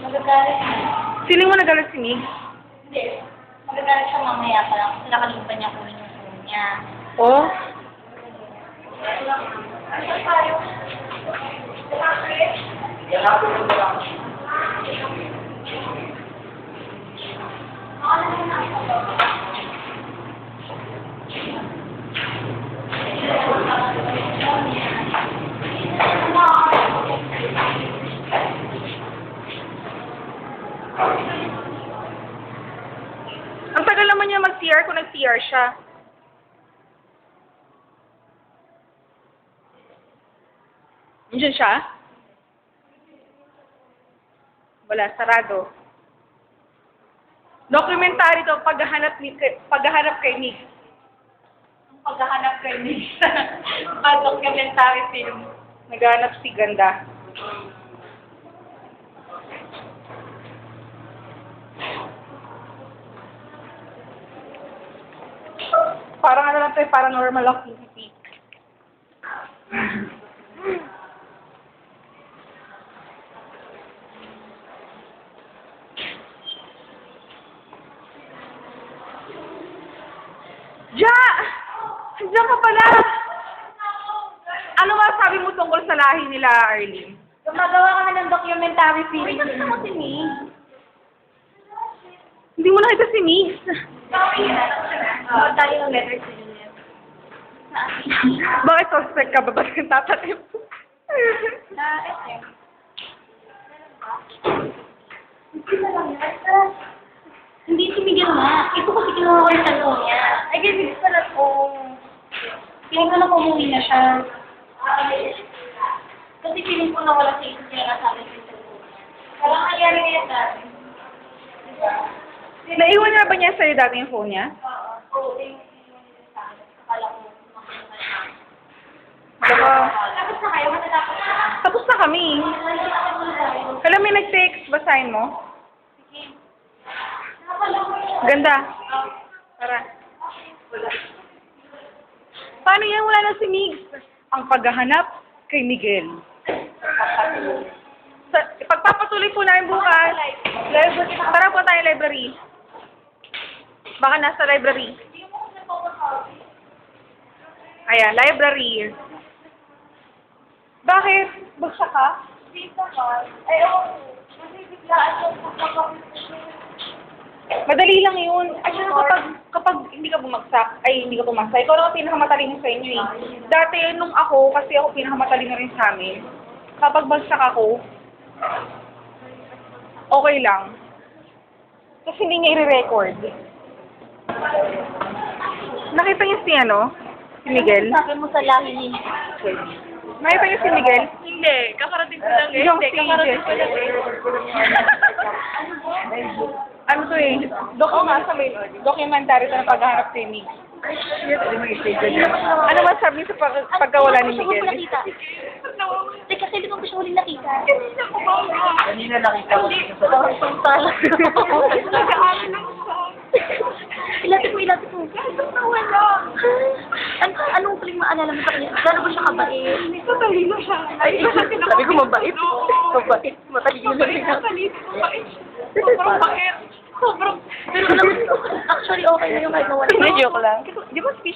Magagalit na. Feeling mo nagalit si Mig? Hindi. Magagalit siya mamaya pa lang kasi nakalimutan niya kunin yung phone niya. Oh? Ano tayo? Ang tagal naman niya mag-CR kung nag-CR siya. Nandiyan siya? Wala, sarado. Documentary to, paghahanap kay Nick. Ang paghahanap kay Lisa. Documentary film. Naghahanap si Ganda. Parang ano lang to, paranormal activity. Ja! Diyan ka pala! Ano masasabi mo tungkol sa lahi nila, Arlene? Gumagawa kami ng documentary film. Wait, gusto mo si May? Hindi mo nakita si Miss. Tayo ng letter sa inyo. Bakit suspect ka ba? Ba't kang tatatip? Na SM. Hindi na lang yan. Hindi si Miguel nga. Ito kasi kinuha ko yung cellphone niya. Ay, kasi pala po. Feeling ko na umuwi na siya. Kasi feeling ko na wala sa isip niya na sa akin yung cellphone niya. Parang nangyari ngayon dati. Diba? Naiwan na ba niya sa'yo dati yung phone niya? Oo. Yung sa akin. Akala ko Baka, tapos na kayo, matatapos na. tapos na kami. Alam, may nag-text. Basahin mo. Ganda. Tara. Paano yan? Wala na si Migs. Ang paghahanap kay Miguel. Pagpapatuloy po namin bukas. Tara po tayo library. Baka nasa library. Ayan, library. Bakit? Bagsak ka? Hindi naman. Ay, oo. Kasi biglaan yung pagkakapit. Madali lang yun. At saka kapag hindi ka bumagsak, ay hindi ka bumagsak, ikaw lang ang pinakamatalino sa inyo eh. Dati nung ako, kasi ako pinakamatalino rin sa amin, kapag bagsak ako, okay lang. Kasi hindi niya i-record. Nakita niyo si si Miguel? Sabi mo sa lahi ni Nakita niyo si Miguel? Hindi. Kakarating ko lang eh. Yung Hindi, kakarating ko lang eh. Ano to eh? Documentary to ng paghahanap kay Mig. Ano masabi sa pagkawala ni Gusto ko Miguel? nakita. Teka, kasi hindi ko gusto ulit nakita. Kanina nakita ko sa Tala. Ilapit mo. Nawala. Anong paling maalala mo sa kanya? Gano'n ba siya kabait? Matalino siya. Ay, sabi ko mabait. Mabait. Matalino siya. Sobrang bakit? Sobrang. Pero alam mo, actually okay na yung kahit nawala. Hindi, joke lang. Di ba speech